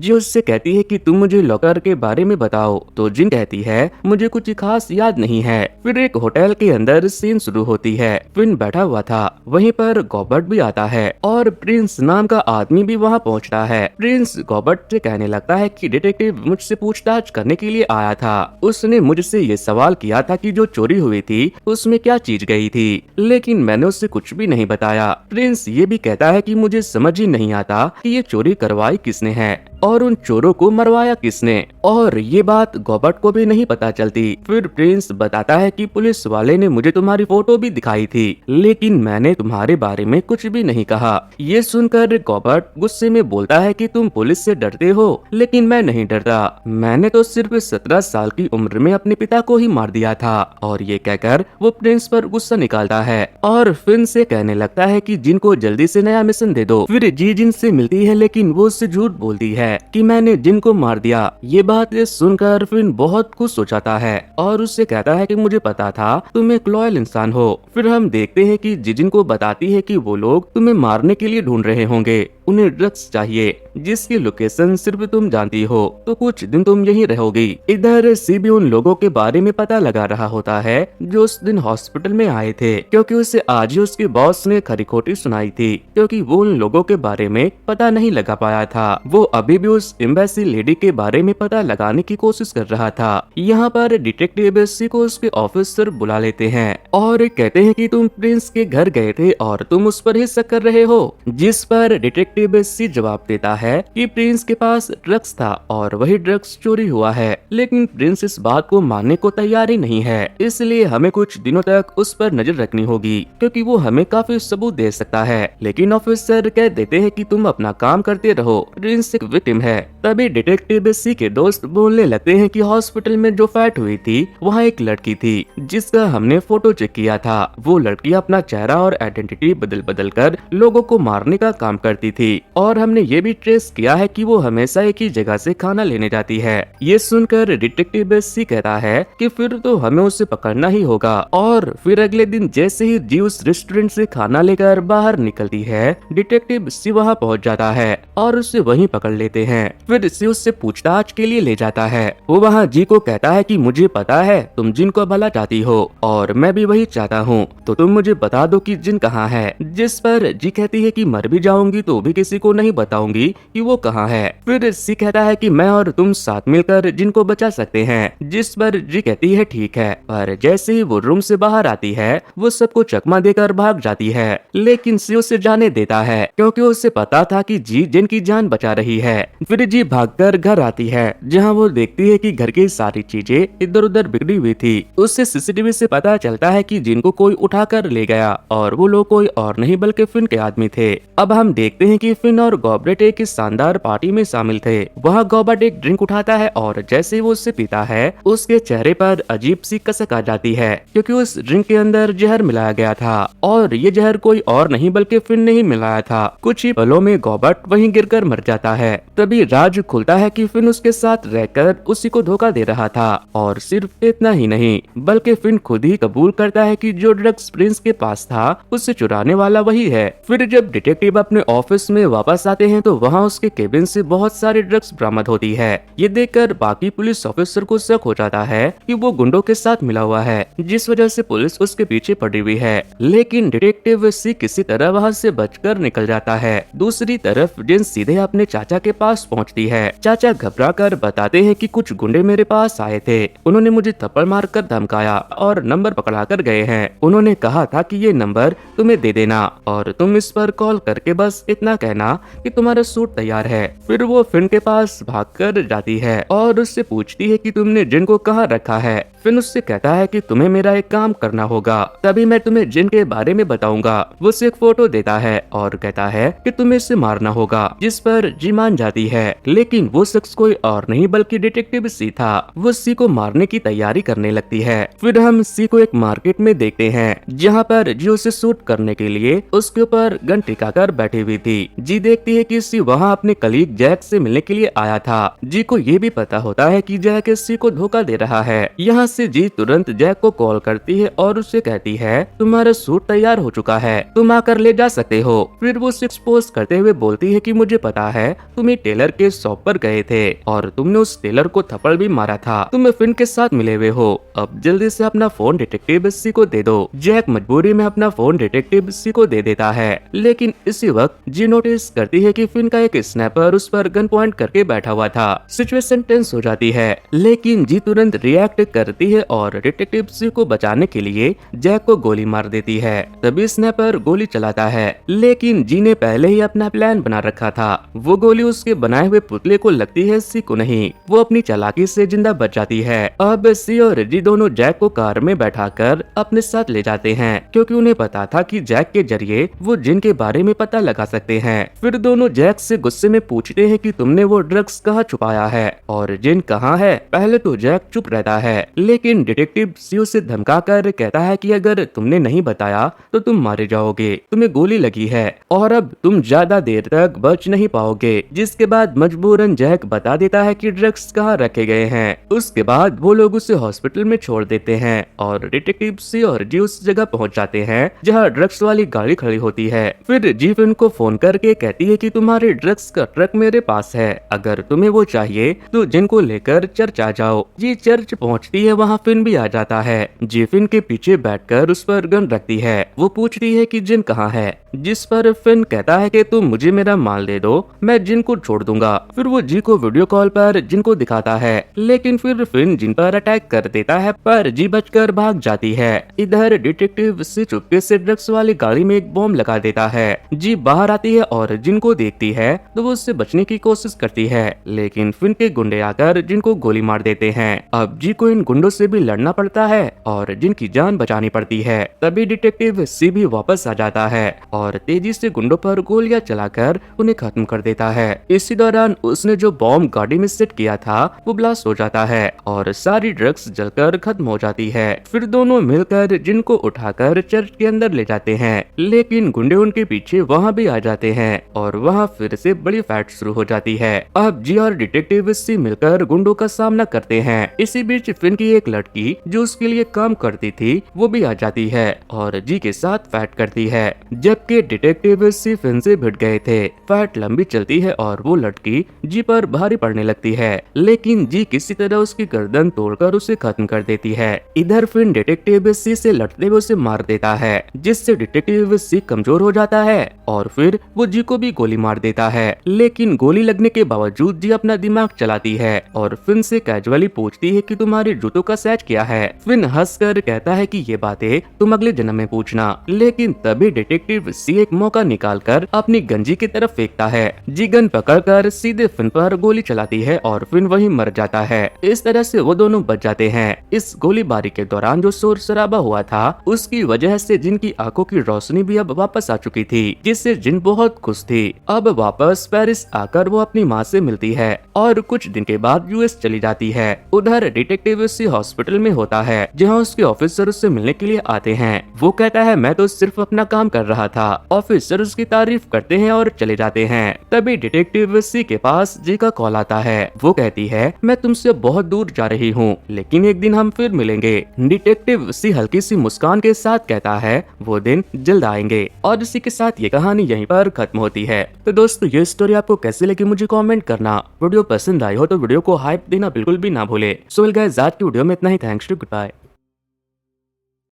जी उससे कहती है कि तुम मुझे लॉकर के बारे में बताओ। तो जिन कहती है मुझे कुछ खास याद नहीं है। फिर एक होटल के अंदर सीन शुरू होती है। फिन बैठा हुआ था, वहीं पर गॉबर्ट भी आता है और प्रिंस नाम का आदमी भी वहाँ पहुँचता है। प्रिंस गॉबर्ट से कहने लगता है कि डिटेक्टिव मुझसे पूछताछ करने के लिए आया था। उसने मुझसे ये सवाल किया था कि जो चोरी हुई थी उसमें क्या चीज गई थी, लेकिन मैंने उससे कुछ भी नहीं बताया। प्रिंस ये भी कहता है कि मुझे समझ ही नहीं आता कि ये चोरी करवाई किसने है और उन चोरों को मरवाया किसने, और ये बात गॉबर्ट को भी नहीं पता चलती। फिर प्रिंस बताता है कि पुलिस वाले ने मुझे तुम्हारी फोटो भी दिखाई थी, लेकिन मैंने तुम्हारे बारे में कुछ भी नहीं कहा। ये सुनकर गॉबर्ट गुस्से में बोलता है कि तुम पुलिस से डरते हो, लेकिन मैं नहीं डरता। मैंने तो सिर्फ 17 साल की उम्र में अपने पिता को ही मार दिया था। और ये कहकर वो प्रिंस पर गुस्सा निकालता है और फिन से कहने लगता है कि जिन को जल्दी से नया मिशन दे दो। फिर जी जिन से मिलती है, लेकिन वो उससे झूठ बोलती है कि मैंने जिन को मार दिया। ये बात सुनकर फिन बहुत खुश हो जाता है और उससे कहता है कि मुझे पता था तुम एक लॉयल इंसान हो। फिर हम देखते हैं कि जिजिन को बताती है कि वो लोग तुम्हें मारने के लिए ढूंढ रहे होंगे, उन्हें ड्रग्स चाहिए जिसकी लोकेशन सिर्फ तुम जानती हो, तो कुछ दिन तुम यहीं रहोगी। इधर सी भी उन लोगों के बारे में पता लगा रहा होता है जो उस दिन हॉस्पिटल में आए थे, क्योंकि उसे आज ही उसके बॉस ने खरी खोटी सुनाई थी, क्योंकि वो उन लोगों के बारे में पता नहीं लगा पाया था। वो अभी भी उस एम्बेसी लेडी के बारे में पता लगाने की कोशिश कर रहा था। यहाँ पर डिटेक्टिव सी को उसके ऑफिसर बुला लेते हैं और कहते हैं कि तुम प्रिंस के घर गए थे और तुम उस पर ही शक कर रहे हो। जिस पर डिटेक्टिव सी जवाब देता है कि प्रिंस के पास ड्रग्स था और वही ड्रग्स चोरी हुआ है, लेकिन प्रिंस इस बात को मानने को तैयार ही नहीं है। इसलिए हमें कुछ दिनों तक उस पर नजर रखनी होगी, क्योंकि वो हमें काफी सबूत दे सकता है। लेकिन ऑफिसर कह देते हैं कि तुम अपना काम करते रहो, प्रिंस एक विक्टिम है। तभी डिटेक्टिव सी के दोस्त बोलने लगते हैं कि हॉस्पिटल में जो फाइट हुई थी वहाँ एक लड़की थी जिसका हमने फोटो चेक किया था। वो लड़की अपना चेहरा और आइडेंटिटी बदल बदल कर लोगों को मारने का काम करती थी, और हमने ये भी ट्रेस किया है कि वो हमेशा एक ही जगह से खाना लेने जाती है। ये सुनकर डिटेक्टिव सी कहता है कि फिर तो हमें उसे पकड़ना ही होगा। और फिर अगले दिन जैसे ही जी उस रेस्टोरेंट से खाना लेकर बाहर निकलती है, डिटेक्टिव सी वहाँ पहुँच जाता है और उसे वहीं पकड़ लेते हैं। फिर सी उससे पूछताछ के लिए ले जाता है। वो वहाँ जी को कहता है कि मुझे पता है तुम जिन को भला चाहती हो और मैं भी वही चाहता हूँ, तो तुम मुझे बता दो कि जिन कहाँ है। जिस पर जी कहती है कि मर भी जाऊंगी तो भी किसी को नहीं बताऊंगी कि वो कहाँ है। फिर सी कहता है कि मैं और तुम साथ मिलकर जिन को बचा सकते हैं। जिस पर जी कहती है ठीक है, पर जैसे ही वो रूम से बाहर आती है वो सबको चकमा देकर भाग जाती है। लेकिन सी उसे जाने देता है क्योंकि उसे पता था कि जी जिन की जान बचा रही है। फिर जी भागकर घर आती है, जहाँ वो देखती है कि घर की सारी चीजें इधर उधर बिगड़ी हुई थी। उससे सीसीटीवी से पता चलता है कि जिन को कोई उठाकर ले गया और वो लोग कोई और नहीं बल्कि फिन के आदमी थे। अब हम देखते हैं कि फिन और गॉबर्ट एक शानदार पार्टी में शामिल थे। वहाँ गॉबर्ट एक ड्रिंक उठाता है और जैसे ही वो उससे पीता है उसके चेहरे पर अजीब सी कसक आ जाती है, क्योंकि उस ड्रिंक के अंदर जहर मिलाया गया था और ये जहर कोई और नहीं बल्कि फिन ने ही मिलाया था। कुछ ही पलों में गॉबर्ट वहीं गिरकर मर जाता है। तभी राज खुलता है कि फिन उसके साथ रहकर उसी को धोखा दे रहा था, और सिर्फ इतना ही नहीं बल्कि फिन खुद ही कबूल करता है कि जो ड्रग्स प्रिंस के पास था उससे चुराने वाला वही है। फिर जब डिटेक्टिव अपने ऑफिस में वापस आते हैं तो वहाँ उसके केबिन से बहुत सारे ड्रग्स बरामद होती है। ये देखकर बाकी पुलिस ऑफिसर को शक हो जाता है कि वो गुंडों के साथ मिला हुआ है, जिस वजह से पुलिस उसके पीछे पड़ी हुई है। लेकिन डिटेक्टिव सी किसी तरह वहाँ से बचकर निकल जाता है। दूसरी तरफ जिन सीधे अपने चाचा के पास पहुँचती है। चाचा घबराकर बताते हैं कि कुछ गुंडे मेरे पास आए थे, उन्होंने मुझे थप्पड़ मारकर धमकाया और नंबर पकड़ा कर गए हैं। उन्होंने कहा था कि ये नंबर तुम्हें दे देना और तुम इस पर कॉल करके बस इतना कहना कि तुम्हारा सूट तैयार है। फिर वो फिन के पास भागकर जाती है और उससे पूछती है कि तुमने जिन को कहाँ रखा है। फिन उससे कहता है कि तुम्हें मेरा एक काम करना होगा, तभी मैं तुम्हें जिन के बारे में बताऊंगा। वो उसे एक फोटो देता है और कहता है कि तुम्हें इसे मारना होगा, जिस पर जी मान जाती है। लेकिन वो शख्स कोई और नहीं बल्कि डिटेक्टिव सी था। वो सी को मारने की तैयारी करने लगती है। फिर हम सी को एक मार्केट में देखते हैं, जहाँ पर जी उसे शूट करने के लिए उसके ऊपर गन टिका कर बैठी हुई थी। जी देखती है कि सी वहाँ अपने कलीग जैक से मिलने के लिए आया था। जी को ये भी पता होता है कि जैक सी को धोखा दे रहा है। यहाँ से जी तुरंत जैक को कॉल करती है और उससे कहती है तुम्हारा सूट तैयार हो चुका है, तुम आकर ले जा सकते हो। फिर वो उसे एक्सपोज करते हुए बोलती है कि मुझे पता है तुम एक टेलर के शॉप पर गए थे और तुमने उस टेलर को थप्पड़ भी मारा था, तुम फिन के साथ मिले हुए हो, अब जल्दी से अपना फोन डिटेक्टिव सी को दे दो। जैक मजबूरी में अपना फोन डिटेक्टिव सी को दे देता है, लेकिन इसी वक्त जी नोटिस करती है कि फिन का एक स्नैपर उस पर गन पॉइंट करके बैठा हुआ था। सिचुएशन टेंस हो जाती है, लेकिन जी तुरंत रिएक्ट करती है और डिटेक्टिव सी को बचाने के लिए जैक को गोली मार देती है। तभी स्नैपर गोली चलाता है, लेकिन जी ने पहले ही अपना प्लान बना रखा था। वो गोली उसके बनाए हुए पुतले को लगती है, सी को नहीं। वो अपनी चालाकी से जिंदा बच जाती है। अब सी और जी दोनों जैक को कार में बैठाकर अपने साथ ले जाते हैं, क्योंकि उन्हें पता था कि जैक के जरिए वो जिन के बारे में पता लगा सकते हैं। फिर दोनों जैक से गुस्से में पूछते हैं कि तुमने वो ड्रग्स कहाँ छुपाया है और जिन कहाँ है। पहले तो जैक चुप रहता है, लेकिन डिटेक्टिव सी उसे धमकाकर कहता है कि अगर तुमने नहीं बताया तो तुम मारे जाओगे, तुम्हें गोली लगी है और अब तुम ज्यादा देर तक बच नहीं पाओगे। जिसके बाद मजबूरन जैक बता देता है कि ड्रग्स कहाँ रखे गए हैं। उसके बाद वो लोग उसे हॉस्पिटल में छोड़ देते हैं और डिटेक्टिव सी और जी उस जगह पहुंच जाते हैं जहां ड्रग्स वाली गाड़ी खड़ी होती है। फिर जी फिन को फोन करके कहती है कि तुम्हारे ड्रग्स का ट्रक मेरे पास है, अगर तुम्हें वो चाहिए तो जिन को लेकर चर्च आ जाओ। जी चर्च पहुंचती है, वहाँ फिन भी आ जाता है। जी फिन के पीछे बैठकर उस पर गन रखती है। वो पूछती है कि जिन कहाँ है, जिस पर फिन कहता है कि तुम मुझे मेरा माल दे दो, मैं जिन को छोड़ दूंगा। फिर वो जी को वीडियो कॉल पर जिन को दिखाता है, लेकिन फिर फिन जिन पर अटैक कर देता है, पर जी बचकर भाग जाती है। इधर डिटेक्टिव सी चुपके से ड्रग्स वाली गाड़ी में एक बॉम्ब लगा देता है। जी बाहर आती है और जिन को देखती है तो वो उससे बचने की कोशिश करती है, लेकिन फिन के गुंडे आकर जिन को गोली मार देते हैं। अब जी को इन गुंडों से भी लड़ना पड़ता है और जिन की जान बचानी पड़ती है। तभी डिटेक्टिव सी भी वापस आ जाता है और तेजी से गुंडों पर गोलियां चलाकर उन्हें खत्म कर देता है। इसी दौरान उसने जो बॉम्ब गाड़ी में सेट किया था वो ब्लास्ट हो जाता है और सारी ड्रग्स जलकर खत्म हो जाती है। फिर दोनों मिलकर जिन को उठाकर चर्च के अंदर ले जाते हैं, लेकिन गुंडे उनके पीछे वहाँ भी आ जाते हैं और वहाँ फिर से बड़ी फाइट शुरू हो जाती है। अब जी और डिटेक्टिव सी मिलकर गुंडों का सामना करते हैं। इसी बीच फिन की एक लड़की जो उसके लिए काम करती थी वो भी आ जाती है और जी के साथ फाइट करती है, जबकि डिटेक्टिव सी फिन से भिड़ गए थे। फाइट लंबी चलती है और वो लड़की जी पर भारी पड़ने लगती है, लेकिन जी किसी तरह उसकी गर्दन तोड़कर उसे खत्म कर देती है। इधर फिन डिटेक्टिव सी से लड़ते हुए उसे मार देता है, जिससे डिटेक्टिव सी कमजोर हो जाता है और फिर वो जी को भी गोली मार देता है। लेकिन गोली लगने के बावजूद जी अपना दिमाग चलाती है और फिन से कैजुअली पूछती है कि तुम्हारे जूतों का साइज क्या है। फिन हंसकर कहता है कि ये बातें तुम अगले जन्म में पूछना, लेकिन तभी डिटेक्टिव सी एक मौका निकालकर अपनी गंजी की तरफ फेंकता है। जी गन पकड़कर सीधे फिन पर गोली चलाती है और फिन वहीं मर जाता है। इस तरह से वो दोनों बच जाते हैं। इस गोलीबारी के दौरान जो शोर शराबा हुआ था उसकी वजह से जिन की आंखों की रोशनी भी अब वापस आ चुकी थी, जिससे जिन बहुत खुश थी। अब वापस पेरिस आकर वो अपनी माँ से मिलती है और कुछ दिन के बाद यूएस चली जाती है। उधर डिटेक्टिव सी हॉस्पिटल में होता है, जहाँ उसके ऑफिसर उससे मिलने के लिए आते हैं। वो कहता है मैं तो सिर्फ अपना काम कर रहा था। ऑफिसर उसकी तारीफ करते हैं और चले जाते हैं। तभी डिटेक्टिव सी के पास जी का कॉल आता है। वो कहती है मैं तुमसे बहुत दूर जा रही हूँ, लेकिन एक दिन हम फिर मिलेंगे। डिटेक्टिव सी हल्की सी मुस्कान के साथ कहता है वो दिन जल्द आएंगे। और इसी के साथ ये कहानी यहीं पर खत्म होती है। तो दोस्तों ये स्टोरी आपको कैसी लगी मुझे कमेंट करना। वीडियो पसंद आई हो तो वीडियो को हाइप देना बिल्कुल भी ना भूले। सो गाइस आज की वीडियो में इतना ही। Thanks to, good bye.